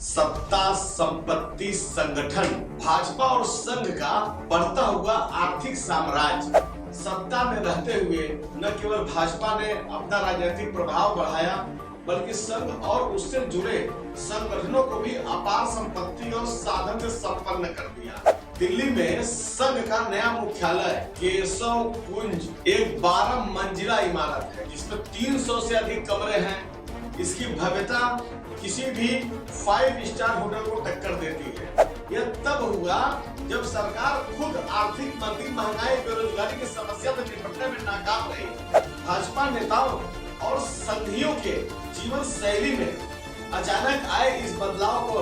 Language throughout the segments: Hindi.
सत्ता, संपत्ति, संगठन, भाजपा और संघ का बढ़ता हुआ आर्थिक साम्राज्य। सत्ता में रहते हुए न केवल भाजपा ने अपना राजनीतिक प्रभाव बढ़ाया, बल्कि संघ और उससे जुड़े संगठनों को भी अपार संपत्ति और साधन से संपन्न कर दिया। दिल्ली में संघ का नया मुख्यालय केशव कुंज एक 12 मंजिला इमारत है, जिसमें 300 से अधिक कमरे हैं। इसकी भव्यता किसी भी 5 स्टार होटल को टक्कर देती है। यह तब हुआ जब सरकार खुद आर्थिक मंदी, महंगाई, बेरोजगारी की समस्या से निपटने में नाकाम रही। भाजपा नेताओं और संघियों के जीवन शैली में अचानक आए इस बदलाव को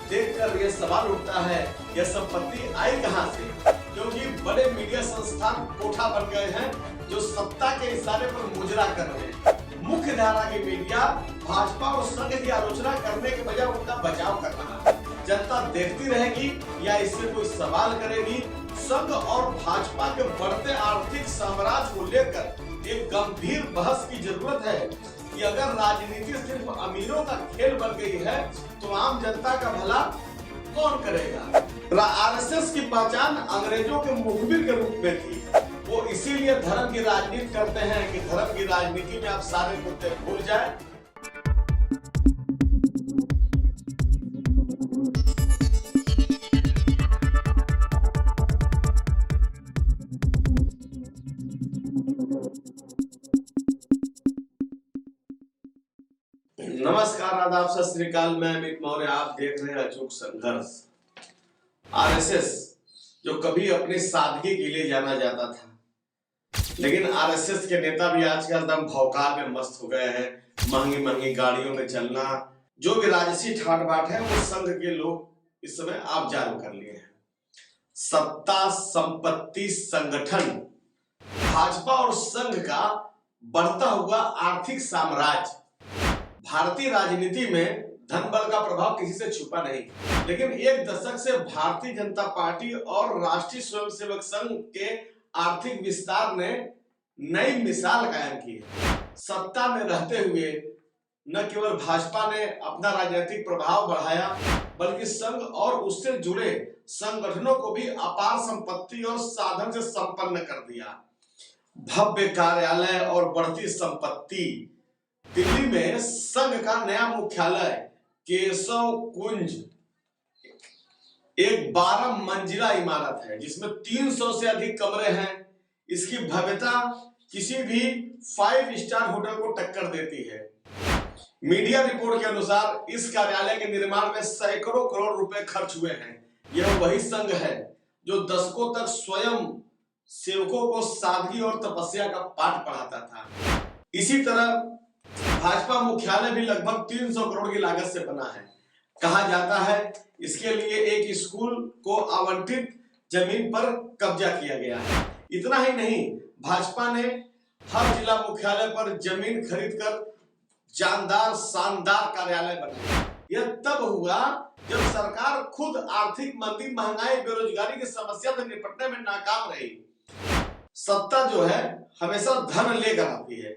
देखकर यह सवाल उठता है, यह संपत्ति आई कहां से? क्योंकि बड़े मीडिया संस्थान कोठा बन गए हैं जो सत्ता के इशारे पर मुजरा कर रहे हैं। मुख्य धारा की मीडिया भाजपा और संघ की आलोचना करने के बजाय उनका बचाव कर रहा है। जनता देखती रहेगी या इससे कोई सवाल करेगी? संघ और भाजपा के बढ़ते आर्थिक साम्राज्य को लेकर एक गंभीर बहस की जरूरत है कि अगर राजनीति सिर्फ अमीरों का खेल बन गई है तो आम जनता का भला कौन करेगा? आरएसएस की पहचान अंग्रेजों के मुखबिर के रूप में थी। वो इसीलिए धर्म की राजनीति करते हैं कि धर्म की राजनीति में आप सारे मुद्दे भूल जाए। नमस्कार, आदाब, सत श्री अकाल। मैं अमित मौर्य, आप देख रहे हैं अचूक संघर्ष। आरएसएस जो कभी अपनी सादगी के लिए जाना जाता था, लेकिन आरएसएस के नेता भी आजकल दम भौकाल में मस्त हो गए हैं। महंगी महंगी गाड़ियों में चलना, जो भी राजसी ठाट बाट है वो संघ के लोग इस समय आप जान कर लिए हैं। सत्ता, संपत्ति, संगठन, भाजपा और संघ का बढ़ता हुआ आर्थिक साम्राज्य। भारतीय राजनीति में धन बल का प्रभाव किसी से छुपा नहीं, लेकिन एक दशक से भारतीय जनता पार्टी और राष्ट्रीय स्वयंसेवक संघ के आर्थिक विस्तार ने नई मिसाल कायम की है। सत्ता में रहते हुए न केवल भाजपा ने अपना राजनीतिक प्रभाव बढ़ाया, बल्कि संघ और उससे जुड़े संगठनों को भी अपार संपत्ति और साधन से संपन्न कर दिया। भव्य कार्यालय और बढ़ती संपत्ति। दिल्ली में संघ का नया मुख्यालय केशव कुंज एक 12 मंजिला इमारत है, जिसमें 300 से अधिक कमरे हैं। इसकी भव्यता किसी भी 5 स्टार होटल को टक्कर देती है। मीडिया रिपोर्ट के अनुसार इस कार्यालय के निर्माण में सैकड़ों करोड़ रुपए खर्च हुए हैं। यह वही संघ है जो दशकों तक स्वयं सेवकों को सादगी और तपस्या का पाठ पढ़ाता था। इसी तरह भाजपा मुख्यालय भी लगभग 300 करोड़ की लागत से बना है। कहा जाता है इसके लिए एक स्कूल को आवंटित जमीन पर कब्जा किया गया है। इतना ही नहीं, भाजपा ने हर जिला मुख्यालय पर जमीन खरीदकर जानदार शानदार कार्यालय बनाया। यह तब हुआ जब सरकार खुद आर्थिक मंदी, महंगाई, बेरोजगारी की समस्या से निपटने में नाकाम रही। सत्ता जो है हमेशा धन लेकर आती है।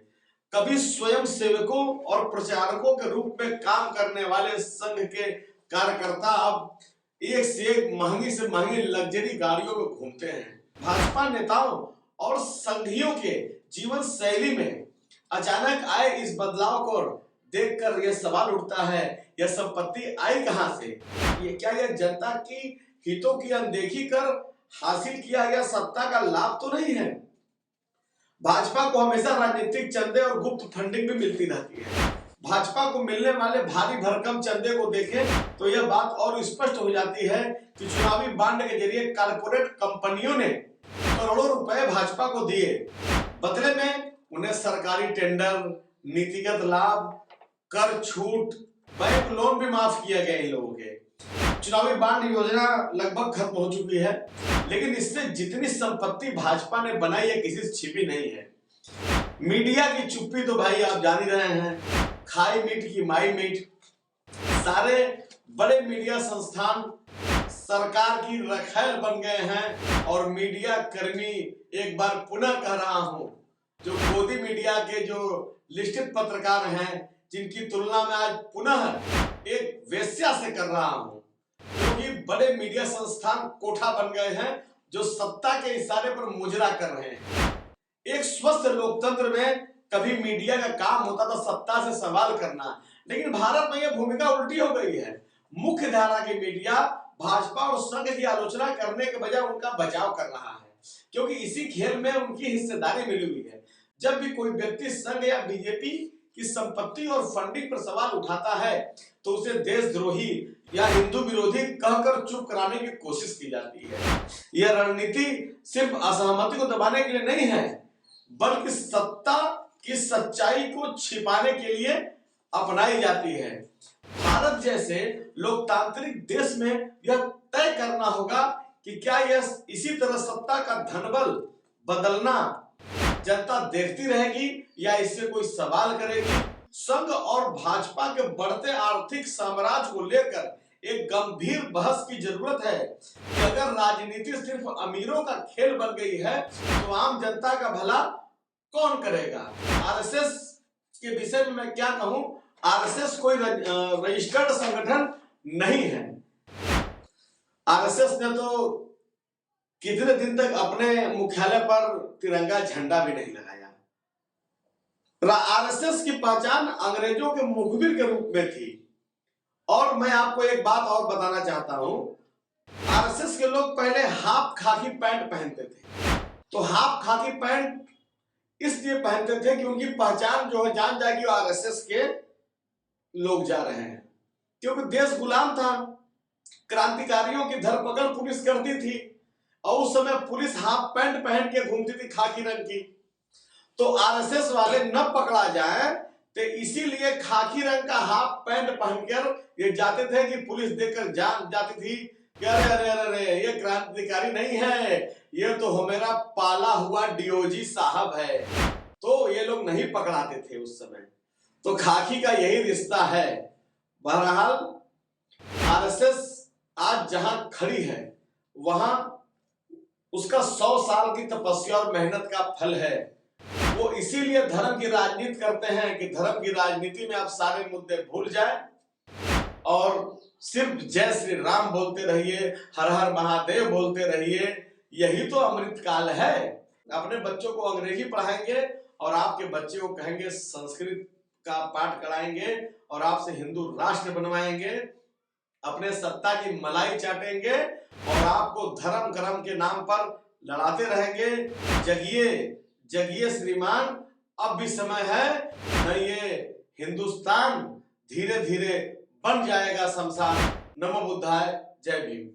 कभी स्वयं सेवकों और प्रचारकों के रूप में काम करने वाले संघ के कार्यकर्ता अब एक से एक महंगी से महंगी लग्जरी गाड़ियों में घूमते हैं। भाजपा नेताओं और संघियों के जीवन शैली में अचानक आए इस बदलाव को देखकर यह सवाल उठता है, यह संपत्ति आई कहां से? क्या यह जनता की हितों की अनदेखी कर हासिल किया गया सत्ता का लाभ तो नहीं है? भाजपा को हमेशा राजनीतिक चंदे और गुप्त फंडिंग भी मिलती रहती है। भाजपा को मिलने वाले भारी भरकम चंदे को देखें तो यह बात और स्पष्ट हो जाती है कि चुनावी बांड के जरिए कारपोरेट कंपनियों ने करोड़ों रुपए भाजपा को दिए। बदले में उन्हें सरकारी टेंडर, नीतिगत लाभ, कर छूट, बैंक लोन भी माफ किया गया इन लोगों के। चुनावी बांड योजना लगभग खत्म हो चुकी है, लेकिन इससे जितनी संपत्ति भाजपा ने बनाई है किसी से छिपी नहीं है। मीडिया की चुप्पी तो भाई आप जान ही रहे हैं, खाई मीट की माई मीट। सारे बड़े मीडिया संस्थान सरकार की रखैल बन गए हैं और मीडिया कर्मी, एक बार पुनः कह रहा हूं, जो गोदी मीडिया के जो लिस्टेड पत्रकार हैं, जिनकी तुलना में आज पुनः एक वेश्या से कर रहा हूं, क्योंकि बड़े मीडिया संस्थान कोठा बन गए हैं जो सत्ता के इशारे पर मुजरा कर रहे हैं। एक स्वस्थ लोकतंत्र में कभी मीडिया का काम होता था सत्ता से सवाल करना, लेकिन भारत में यह भूमिका उल्टी हो गई है। मुख्य धारा की मीडिया भाजपा और संघ की आलोचना करने के बजाय उनका बचाव कर रहा है, क्योंकि इसी खेल में उनकी हिस्सेदारी मिली हुई है। जब भी कोई व्यक्ति संघ या बीजेपी की संपत्ति और फंडिंग पर सवाल उठाता है तो उसे देशद्रोही या हिंदू विरोधी कहकर चुप कराने की कोशिश की जाती है। यह रणनीति सिर्फ असहमति को दबाने के लिए नहीं है, बल्कि सत्ता की सच्चाई को छिपाने के लिए अपनाई जाती है। भारत जैसे लोकतांत्रिक देश में यह तय करना होगा कि क्या यह इसी तरह सत्ता का धनबल बदलना जनता देखती रहेगी या इससे कोई सवाल करेगी। संघ और भाजपा के बढ़ते आर्थिक साम्राज्य को लेकर एक गंभीर बहस की जरूरत है कि अगर राजनीति सिर्फ अमीरों का खेल बन गई है तो आम जनता का भला कौन करेगा। आरएसएस के विषय में मैं क्या कहूं, आरएसएस कोई रजिस्टर्ड संगठन नहीं है। आरएसएस ने तो कितने दिन तक अपने मुख्यालय पर तिरंगा झंडा भी नहीं लगाया। आरएसएस की पहचान अंग्रेजों के मुखबिर के रूप में थी। और मैं आपको एक बात और बताना चाहता हूं, आरएसएस के लोग पहले हाफ खाकी पैंट पहनते थे। तो हाफ खाकी पैंट इसलिए पहनते थे कि उनकी पहचान जो है जान जाएगी आरएसएस के लोग जा रहे हैं, क्योंकि देश गुलाम था। क्रांतिकारियों की धरपकड़ पुलिस करती थी और उस समय पुलिस हाफ पैंट पहन के घूमती थी खाकी रंग की। तो आरएसएस वाले न पकड़ा जाए तो इसीलिए खाकी रंग का हाफ पैंट पहनकर ये जाते थे कि पुलिस देखकर जान जाती थी कि अरे अरे अरे ये क्रांतिकारी नहीं है, ये तो हमारा पाला हुआ डीओजी साहब है। तो ये लोग नहीं पकड़ाते थे उस समय। तो खाकी का यही रिश्ता है। बहरहाल आरएसएस आज जहां खड़ी है वहां उसका 100 साल की तपस्या और मेहनत का फल है। वो इसीलिए धर्म की राजनीति करते हैं कि धर्म की राजनीति में आप सारे मुद्दे भूल जाए और सिर्फ जय श्री राम बोलते रहिए, हर हर महादेव बोलते रहिए। यही तो अमृत काल है। अपने बच्चों को अंग्रेजी पढ़ाएंगे और आपके बच्चे को कहेंगे संस्कृत का पाठ कराएंगे और आपसे हिंदू राष्ट्र बनवाएंगे। अपने सत्ता की मलाई चाटेंगे और आपको धर्म कर्म के नाम पर लड़ाते रहेंगे। जगिए जगिए श्रीमान, अब भी समय है, न ये हिंदुस्तान धीरे धीरे बन जाएगा शमशान। नमो बुद्धाय, जय भीम।